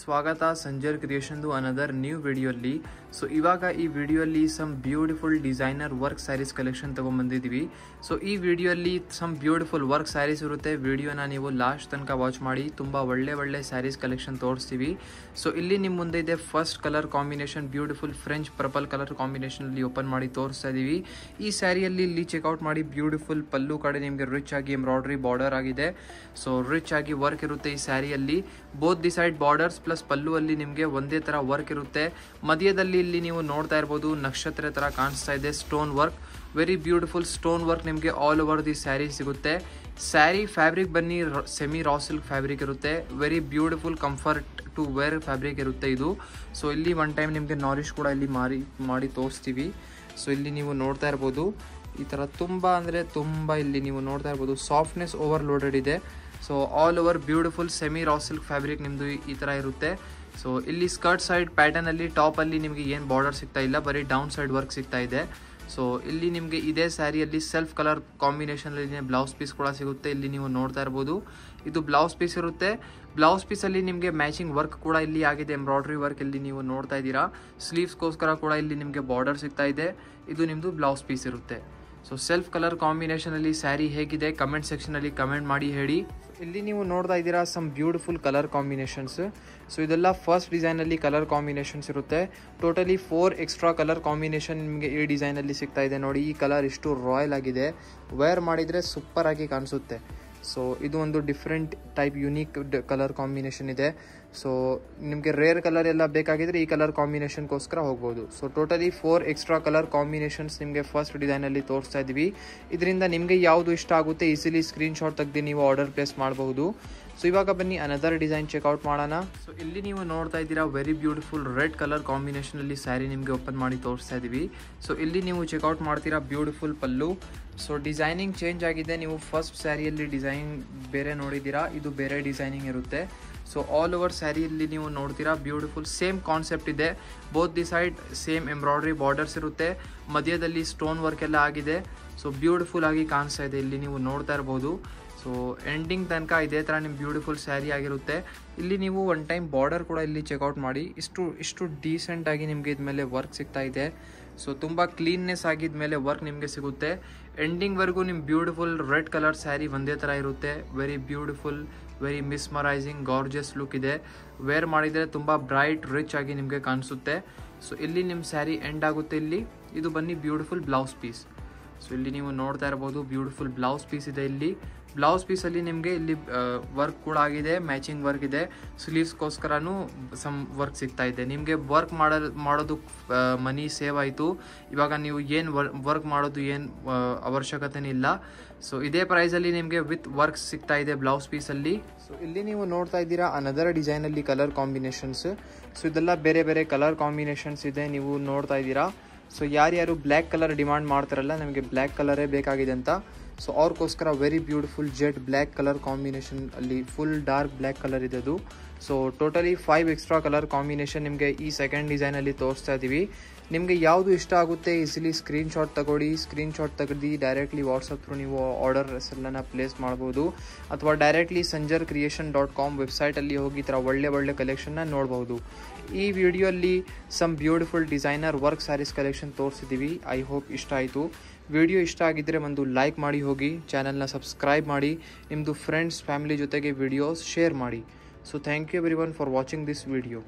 ಸ್ವಾಗತ Sanjar creation another new ವಿಡಿಯೋಲಿ. So ಇವಾಗ ಈ ವಿಡಿಯೋಲಿ some beautiful designer work sarees collection ತಗೊಂಡ್ಬಂದಿದ್ದೀವಿ. ಸೊ ಈ ವಿಡಿಯೋಲಿ ಸಮ್ ಬ್ಯೂಟಿಫುಲ್ ವರ್ಕ್ ಸ್ಯಾರೀಸ್ ಇರುತ್ತೆ. ವಿಡಿಯೋನ ನೀವು ಲಾಸ್ಟ್ ತನಕ ವಾಚ್ ಮಾಡಿ, ತುಂಬ ಒಳ್ಳೆ ಸ್ಯಾರೀಸ್ ಕಲೆಕ್ಷನ್ ತೋರಿಸ್ತೀವಿ. ಸೊ ಇಲ್ಲಿ ನಿಮ್ಮ ಮುಂದೆ ಇದೆ first colour combination, beautiful French purple colour ಕಾಂಬಿನೇಷನಲ್ಲಿ ಓಪನ್ ಮಾಡಿ ತೋರಿಸ್ತಾ ಇದ್ದೀವಿ. ಈ ಸ್ಯಾರಿಯಲ್ಲಿ ಇಲ್ಲಿ ಚೆಕ್ಔಟ್ ಮಾಡಿ, ಬ್ಯೂಟಿಫುಲ್ ಪಲ್ಲು ಕಡೆ ನಿಮಗೆ ರಿಚ್ ಆಗಿ ಎಂಬ್ರಾಯ್ಡ್ರಿ ಬಾರ್ಡರ್ ಆಗಿದೆ. ಸೊ ರಿಚ್ ಆಗಿ ವರ್ಕ್ ಇರುತ್ತೆ ಈ ಸ್ಯಾರಿಯಲ್ಲಿ. Both the side borders plus pallu ಅಲ್ಲಿ ನಿಮಗೆ ಒಂದೇ ತರ ವರ್ಕ್ ಇರುತ್ತೆ. ಮಧ್ಯದಲ್ಲಿ ಇಲ್ಲಿ ನೀವು ನೋಡ್ತಾ ಇರಬಹುದು ನಕ್ಷತ್ರ ತರ ಕಾಣಿಸ್ತಾ ಇದೆ stone work. Very beautiful stone work ನಿಮಗೆ ಆಲ್ ಓವರ್ ದಿ ಸ್ಯಾರಿ ಸಿಗುತ್ತೆ. ಸ್ಯಾರಿ ಫ್ಯಾಬ್ರಿಕ್ ಬನ್ನಿ ಸೆಮಿ ರಾ ಸಿಲ್ಕ್ ಫ್ಯಾಬ್ರಿಕ್ ಇರುತ್ತೆ. Very beautiful comfort to wear fabric ಇರುತ್ತೆ ಇದು. ಸೊ ಇಲ್ಲಿ ಒನ್ ಟೈಮ್ ನಿಮಗೆ ನಾರಿಶ್ ಕೂಡ ಇಲ್ಲಿ ಮಾಡಿ ತೋರಿಸ್ತೀವಿ. ಸೊ ಇಲ್ಲಿ ನೀವು ನೋಡ್ತಾ ಇರ್ಬೋದು ಈ ಥರ ತುಂಬ ಇಲ್ಲಿ ನೀವು ನೋಡ್ತಾ ಇರ್ಬೋದು ಸಾಫ್ಟ್ನೆಸ್ ಓವರ್ಲೋಡೆಡ್ ಇದೆ. So all over beautiful semi raw silk fabric ನಿಮ್ಮದು ಈ ಥರ ಇರುತ್ತೆ. ಸೊ ಇಲ್ಲಿ ಸ್ಕರ್ಟ್ ಸೈಡ್ ಪ್ಯಾಟರ್ನಲ್ಲಿ ಟಾಪಲ್ಲಿ ನಿಮಗೆ ಏನು ಬಾರ್ಡರ್ ಸಿಗ್ತಾ ಇಲ್ಲ, ಬರೀ ಡೌನ್ ಸೈಡ್ ವರ್ಕ್ ಸಿಗ್ತಾ ಇದೆ. ಸೊ ಇಲ್ಲಿ ನಿಮಗೆ ಇದೇ ಸ್ಯಾರಿಯಲ್ಲಿ ಸೆಲ್ಫ್ ಕಲರ್ ಕಾಂಬಿನೇಷನಲ್ಲಿ ಬ್ಲೌಸ್ ಪೀಸ್ ಕೂಡ ಸಿಗುತ್ತೆ. ಇಲ್ಲಿ ನೀವು ನೋಡ್ತಾ ಇರ್ಬೋದು ಇದು ಬ್ಲೌಸ್ ಪೀಸ್ ಇರುತ್ತೆ. ಬ್ಲೌಸ್ ಪೀಸಲ್ಲಿ ನಿಮಗೆ ಮ್ಯಾಚಿಂಗ್ ವರ್ಕ್ ಕೂಡ ಇಲ್ಲಿ ಆಗಿದೆ, ಎಂಬ್ರಾಯ್ಡ್ರಿ ವರ್ಕ್ ಇಲ್ಲಿ ನೀವು ನೋಡ್ತಾ ಇದ್ದೀರಾ. ಸ್ಲೀವ್ಸ್ಗೋಸ್ಕರ ಕೂಡ ಇಲ್ಲಿ ನಿಮಗೆ ಬಾರ್ಡರ್ ಸಿಗ್ತಾ ಇದೆ. ಇದು ನಿಮ್ಮದು ಬ್ಲೌಸ್ ಪೀಸ್ ಇರುತ್ತೆ. ಸೊ ಸೆಲ್ಫ್ ಕಲರ್ ಕಾಂಬಿನೇಷನಲ್ಲಿ ಸ್ಯಾರಿ ಹೇಗಿದೆ ಕಮೆಂಟ್ ಸೆಕ್ಷನಲ್ಲಿ ಕಮೆಂಟ್ ಮಾಡಿ ಹೇಳಿ. ಇಲ್ಲಿ ನೀವು ನೋಡ್ತಾ ಇದ್ದೀರಾ some beautiful colour combinations. So ಇದೆಲ್ಲ ಫಸ್ಟ್ ಡಿಸೈನಲ್ಲಿ ಕಲರ್ ಕಾಂಬಿನೇಷನ್ಸ್ ಇರುತ್ತೆ. ಟೋಟಲಿ 4 ಎಕ್ಸ್ಟ್ರಾ ಕಲರ್ ಕಾಂಬಿನೇಷನ್ ನಿಮಗೆ ಈ ಡಿಸೈನಲ್ಲಿ ಸಿಗ್ತಾ ಇದೆ. ನೋಡಿ ಈ ಕಲರ್ ಇಷ್ಟು ರಾಯಲ್ ಆಗಿದೆ, ವೇರ್ ಮಾಡಿದರೆ ಸೂಪರ್ ಆಗಿ ಕಾಣಿಸುತ್ತೆ. ಸೊ ಇದು ಒಂದು different type unique colour combination ಇದೆ. ಸೊ ನಿಮಗೆ ರೇರ್ ಕಲರ್ ಎಲ್ಲ ಬೇಕಾಗಿದ್ರೆ ಈ ಕಲರ್ ಕಾಂಬಿನೇಷನ್ಗೋಸ್ಕರ ಹೋಗ್ಬೋದು. So totally 4 extra colour combinations ನಿಮಗೆ ಫಸ್ಟ್ ಡಿಸೈನಲ್ಲಿ ತೋರಿಸ್ತಾ ಇದ್ದೀವಿ. ಇದರಿಂದ ನಿಮಗೆ ಯಾವುದು ಇಷ್ಟ ಆಗುತ್ತೆ ಈಸಿಲಿ ಸ್ಕ್ರೀನ್ಶಾಟ್ ತೆಗೆದು ನೀವು ಆರ್ಡರ್ ಪ್ಲೇಸ್ ಮಾಡಬಹುದು. ಸೊ ಇವಾಗ ಬನ್ನಿ ಅನದರ್ ಡಿಸೈನ್ ಚೆಕ್ಔಟ್ ಮಾಡೋಣ. ಸೊ ಇಲ್ಲಿ ನೀವು ನೋಡ್ತಾ ಇದ್ದೀರಾ ವೆರಿ ಬ್ಯೂಟಿಫುಲ್ ರೆಡ್ ಕಲರ್ ಕಾಂಬಿನೇಷನಲ್ಲಿ ಸ್ಯಾರಿ ನಿಮಗೆ ಓಪನ್ ಮಾಡಿ ತೋರಿಸ್ತಾ ಇದ್ದೀವಿ. ಸೊ ಇಲ್ಲಿ ನೀವು ಚೆಕ್ಔಟ್ ಮಾಡ್ತೀರಾ ಬ್ಯೂಟಿಫುಲ್ ಪಲ್ಲು. ಸೊ ಡಿಸೈನಿಂಗ್ ಚೇಂಜ್ ಆಗಿದೆ. ನೀವು ಫಸ್ಟ್ ಸ್ಯಾರಿಯಲ್ಲಿ ಡಿಸೈನ್ ಬೇರೆ ನೋಡಿದ್ದೀರಾ, ಇದು ಬೇರೆ ಡಿಸೈನಿಂಗ್ ಇರುತ್ತೆ. ಸೊ ಆಲ್ ಓವರ್ ಸ್ಯಾರಿಯಲ್ಲಿ ನೀವು ನೋಡ್ತೀರಾ ಬ್ಯೂಟಿಫುಲ್ ಸೇಮ್ ಕಾನ್ಸೆಪ್ಟ್ ಇದೆ. Both the side same embroidery borders ಇರುತ್ತೆ. ಮಧ್ಯದಲ್ಲಿ ಸ್ಟೋನ್ ವರ್ಕ್ ಎಲ್ಲ ಆಗಿದೆ. ಸೊ ಬ್ಯೂಟಿಫುಲ್ ಆಗಿ ಕಾಣಿಸ್ತಾ ಇದೆ, ಇಲ್ಲಿ ನೀವು ನೋಡ್ತಾ ಇರ್ಬೋದು. ಸೊ ಎಂಡಿಂಗ್ ತನಕ ಇದೇ ಥರ ನಿಮ್ಮ ಬ್ಯೂಟಿಫುಲ್ ಸ್ಯಾರಿ ಆಗಿರುತ್ತೆ. ಇಲ್ಲಿ ನೀವು ಒನ್ ಟೈಮ್ ಬಾರ್ಡರ್ ಕೂಡ ಇಲ್ಲಿ ಚೆಕ್ಔಟ್ ಮಾಡಿ, ಇಷ್ಟು ಡೀಸೆಂಟಾಗಿ ನಿಮಗೆ ಇದ್ಮೇಲೆ ವರ್ಕ್ ಸಿಗ್ತಾ ಇದೆ. ಸೊ ತುಂಬ ಕ್ಲೀನ್ನೆಸ್ ಆಗಿದ್ಮೇಲೆ ವರ್ಕ್ ನಿಮಗೆ ಸಿಗುತ್ತೆ. ಎಂಡಿಂಗ್ವರೆಗೂ ನಿಮ್ಮ ಬ್ಯೂಟಿಫುಲ್ ರೆಡ್ ಕಲರ್ ಸ್ಯಾರಿ ಒಂದೇ ಥರ ಇರುತ್ತೆ. Very beautiful, very mesmerising gorgeous look ಇದೆ. ವೇರ್ ಮಾಡಿದರೆ ತುಂಬ ಬ್ರೈಟ್ ರಿಚ್ ಆಗಿ ನಿಮಗೆ ಕಾಣಿಸುತ್ತೆ. ಸೊ ಇಲ್ಲಿ ನಿಮ್ಮ ಸ್ಯಾರಿ ಎಂಡ್ ಆಗುತ್ತೆ. ಇಲ್ಲಿ ಇದು ಬನ್ನಿ ಬ್ಯೂಟಿಫುಲ್ ಬ್ಲೌಸ್ ಪೀಸ್. ಸೊ ಇಲ್ಲಿ ನೀವು ನೋಡ್ತಾ ಇರ್ಬೋದು ಬ್ಯೂಟಿಫುಲ್ ಬ್ಲೌಸ್ ಪೀಸ್ ಇದೆ. ಇಲ್ಲಿ ಬ್ಲೌಸ್ ಪೀಸಲ್ಲಿ ನಿಮಗೆ ಇಲ್ಲಿ ವರ್ಕ್ ಕೂಡ ಆಗಿದೆ, ಮ್ಯಾಚಿಂಗ್ ವರ್ಕ್ ಇದೆ. ಸ್ಲೀವ್ಸ್ಗೋಸ್ಕರನೂ ಸಮ್ ವರ್ಕ್ ಸಿಗ್ತಾ ಇದೆ. ನಿಮಗೆ ವರ್ಕ್ ಮಾಡೋದು ಮನಿ ಸೇವ್ ಆಯಿತು. ಇವಾಗ ನೀವು ಏನು ವರ್ಕ್ ಮಾಡೋದು ಏನು ಅವಶ್ಯಕತೆನೇ ಇಲ್ಲ. ಸೊ ಇದೇ ಪ್ರೈಸಲ್ಲಿ ನಿಮಗೆ ವಿತ್ ವರ್ಕ್ ಸಿಗ್ತಾ ಇದೆ ಬ್ಲೌಸ್ ಪೀಸಲ್ಲಿ. ಸೊ ಇಲ್ಲಿ ನೀವು ನೋಡ್ತಾ ಇದ್ದೀರಾ ಅನದರ್ ಡಿಸೈನಲ್ಲಿ ಕಲರ್ ಕಾಂಬಿನೇಷನ್ಸ್. ಸೊ ಇದೆಲ್ಲ ಬೇರೆ ಕಲರ್ ಕಾಂಬಿನೇಷನ್ಸ್ ಇದೆ, ನೀವು ನೋಡ್ತಾ ಇದ್ದೀರಾ. ಸೊ ಯಾರ್ಯಾರು ಬ್ಲ್ಯಾಕ್ ಕಲರ್ ಡಿಮಾಂಡ್ ಮಾಡ್ತಾರಲ್ಲ, ನಮಗೆ ಬ್ಲ್ಯಾಕ್ ಕಲರೇ ಬೇಕಾಗಿದೆ ಅಂತ, ಸೊ ಅವ್ರಿಗೋಸ್ಕರ very beautiful Z black colour combination ಅಲ್ಲಿ ಫುಲ್ ಡಾರ್ಕ್ ಬ್ಲ್ಯಾಕ್ ಕಲರ್ ಇದೆ ಅದು. So totally 5 extra colour combination ನಿಮಗೆ ಈ ಸೆಕೆಂಡ್ ಡಿಸೈನಲ್ಲಿ ತೋರಿಸ್ತಾ ಇದ್ದೀವಿ. ನಿಮಗೆ ಯಾವುದು ಇಷ್ಟ ಆಗುತ್ತೆ ಈಸಿಲಿ ಸ್ಕ್ರೀನ್ಶಾಟ್ ತಗೊಳ್ಳಿ. ಸ್ಕ್ರೀನ್ಶಾಟ್ ತೆಗೆದು ಡೈರೆಕ್ಟ್ಲಿ ವಾಟ್ಸಪ್ ಥ್ರೂ ನೀವು ಆರ್ಡರ್ ಎಲ್ಲನ ಪ್ಲೇಸ್ ಮಾಡ್ಬೋದು. ಅಥವಾ ಡೈರೆಕ್ಟ್ಲಿ sanjarcreation.com ವೆಬ್ಸೈಟಲ್ಲಿ ಹೋಗಿ ಈ ಥರ ಒಳ್ಳೆ ಕಲೆಕ್ಷನ್ನ ನೋಡ್ಬೋದು. ಈ ವಿಡಿಯೋಲ್ಲಿ some beautiful designer work sarees collection ತೋರಿಸಿದ್ದೀವಿ. ಐ ಹೋಪ್ ಇಷ್ಟ ಆಯಿತು. ವಿಡಿಯೋ ಇಷ್ಟ ಆಗಿದ್ದರೆ ಒಂದು ಲೈಕ್ ಮಾಡಿ ಹೋಗಿ, ಚಾನಲ್ನ ಸಬ್ಸ್ಕ್ರೈಬ್ ಮಾಡಿ, ನಿಮ್ಮದು ಫ್ರೆಂಡ್ಸ್ ಫ್ಯಾಮಿಲಿ ಜೊತೆಗೆ ವಿಡಿಯೋಸ್ ಶೇರ್ ಮಾಡಿ. So thank you everyone for watching this video.